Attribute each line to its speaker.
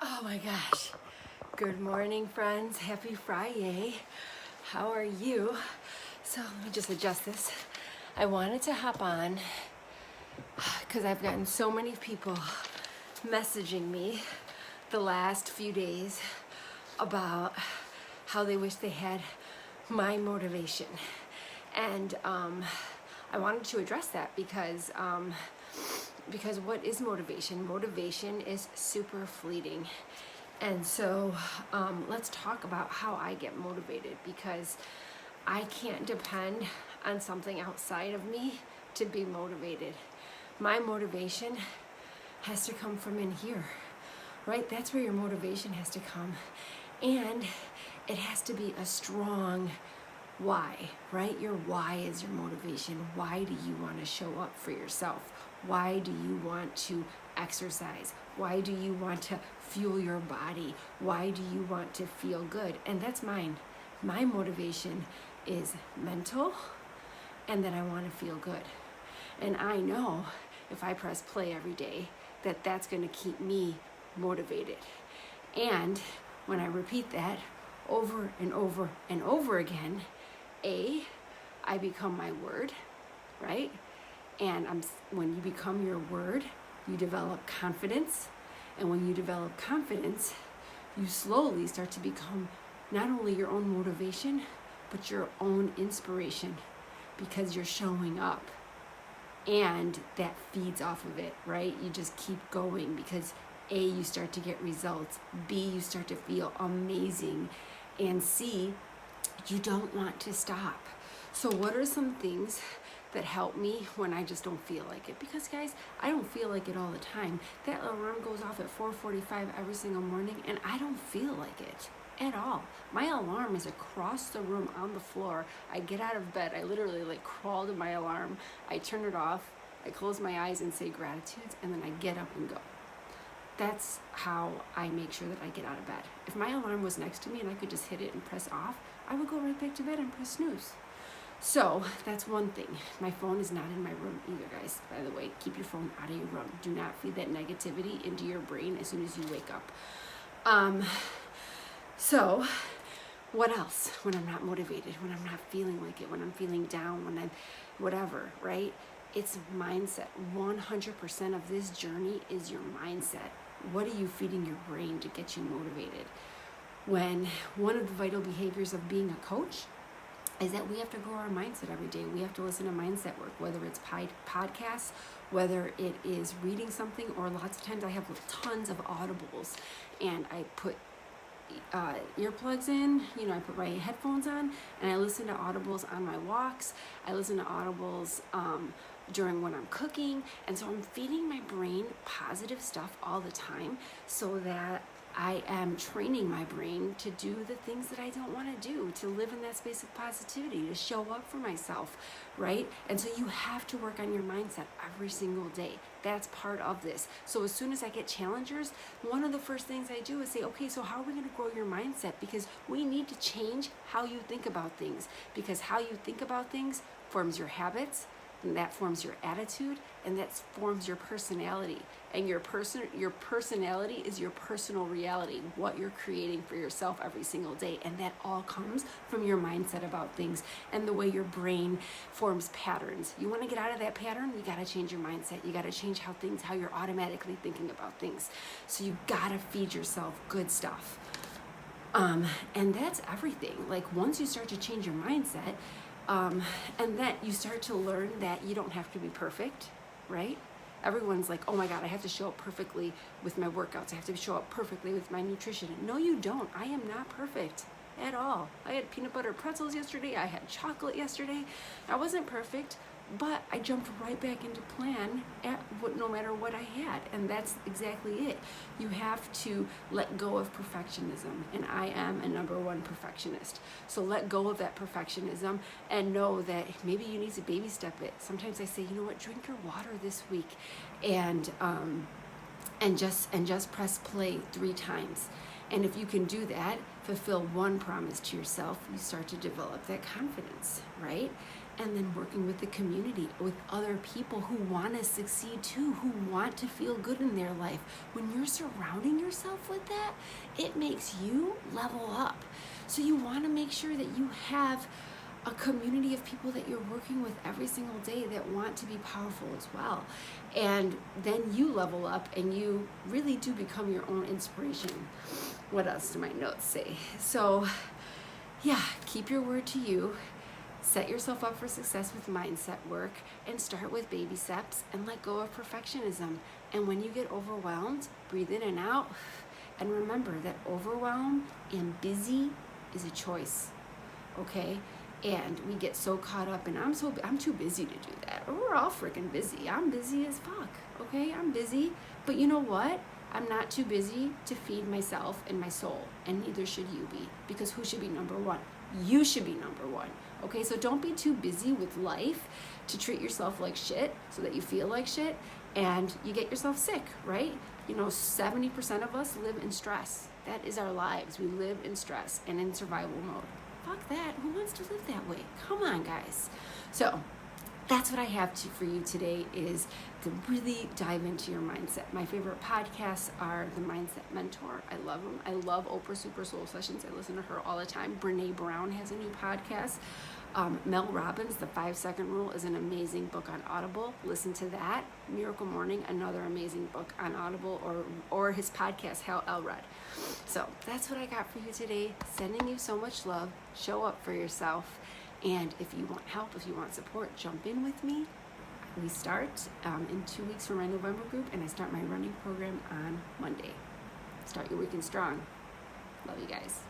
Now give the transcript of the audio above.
Speaker 1: Oh my gosh. Good morning, friends. Happy Friday. How are you? So let me just adjust this. I wanted to hop on because I've gotten so many people messaging me the last few days about how they wish they had my motivation. And I wanted to address that because what is motivation? Motivation is super fleeting. And so let's talk about how I get motivated, because I can't depend on something outside of me to be motivated. My motivation has to come from in here, right? That's where your motivation has to come. And it has to be a strong why, right? Your why is your motivation. Why do you want to show up for yourself? Why do you want to exercise? Why do you want to fuel your body? Why do you want to feel good? And that's mine. My motivation is mental, and that I want to feel good. And I know if I press play every day, that that's going to keep me motivated. And when I repeat that over and over and over again, I become my word, right? And when you become your word, you develop confidence. And when you develop confidence, you slowly start to become not only your own motivation, but your own inspiration, because you're showing up. And that feeds off of it, right? You just keep going because A, you start to get results. B, you start to feel amazing. And C, you don't want to stop. So what are some things that help me when I just don't feel like it? Because guys, I don't feel like it all the time. That alarm goes off at 4:45 every single morning and I don't feel like it at all. My alarm is across the room on the floor. I get out of bed, I literally crawl to my alarm, I turn it off, I close my eyes and say gratitudes, and then I get up and go. That's how I make sure that I get out of bed. If my alarm was next to me and I could just hit it and press off, I would go right back to bed and press snooze. So that's one thing. My phone is not in my room either, guys. By the way, keep your phone out of your room. Do not feed that negativity into your brain as soon as you wake up. So what else when I'm not motivated, when I'm not feeling like it, when I'm feeling down, when I'm whatever, right? It's mindset. 100% of this journey is your mindset. What are you feeding your brain to get you motivated? When one of the vital behaviors of being a coach is that we have to grow our mindset every day. We have to listen to mindset work, whether it's podcasts, whether it is reading something, or lots of times I have tons of audibles and I put earplugs in, I put my headphones on and I listen to audibles on my walks. I listen to audibles during when I'm cooking. And so I'm feeding my brain positive stuff all the time so that I am training my brain to do the things that I don't want to do, to live in that space of positivity, to show up for myself, right? And so you have to work on your mindset every single day. That's part of this. So as soon as I get challengers, one of the first things I do is say, okay, so how are we going to grow your mindset? Because we need to change how you think about things, because how you think about things forms your habits, and that forms your attitude, and that forms your personality. And your personality is your personal reality, what you're creating for yourself every single day. And that all comes from your mindset about things and the way your brain forms patterns. You want to get out of that pattern, you got to change your mindset. You got to change how you're automatically thinking about things. So you got to feed yourself good stuff. And that's everything. Once you start to change your mindset, and then you start to learn that you don't have to be perfect, right? Everyone's like, oh my God, I have to show up perfectly with my workouts. I have to show up perfectly with my nutrition. No, you don't. I am not perfect at all. I had peanut butter pretzels yesterday. I had chocolate yesterday. I wasn't perfect, but I jumped right back into plan no matter what I had. And that's exactly it. You have to let go of perfectionism. And I am a #1 perfectionist. So let go of that perfectionism and know that maybe you need to baby step it. Sometimes I say, you know what, drink your water this week and just press play 3 times. And if you can do that, fulfill one promise to yourself, you start to develop that confidence, right?
Speaker 2: and then working with the community, with other people who want to succeed too, who want to feel good in their life. When you're surrounding yourself with that, it makes you level up. So you want to make sure that you have a community of people that you're working with every single day that want to be powerful as well. And then you level up and you really do become your own inspiration. What else do my notes say? So yeah, keep your word to you. Set yourself up for success with mindset work, and start with baby steps and let go of perfectionism. And when you get overwhelmed, breathe in and out. And remember that overwhelm and busy is a choice, okay? And we get so caught up in, I'm too busy to do that. Or we're all freaking busy. I'm busy as fuck, okay? I'm busy. But you know what? I'm not too busy to feed myself and my soul, and neither should you be, because who should be number one? You should be number one, okay? So don't be too busy with life to treat yourself like shit so that you feel like shit and you get yourself sick, right? 70% of us live in stress. That is our lives. We live in stress and in survival mode. Fuck that. Who wants to live that way? Come on, guys. So that's what I have for you today, is to really dive into your mindset. My favorite podcasts are The Mindset Mentor. I love them. I love Oprah Super Soul Sessions. I listen to her all the time. Brene Brown has a new podcast. Mel Robbins, The 5-Second Rule, is an amazing book on Audible. Listen to that. Miracle Morning, another amazing book on Audible, or his podcast, Hal Elrod. So that's what I got for you today. Sending you so much love. Show up for yourself. And if you want help, if you want support, jump in with me. We start in 2 weeks for my November group, and I start my running program on Monday. Start your weekend strong. Love you guys.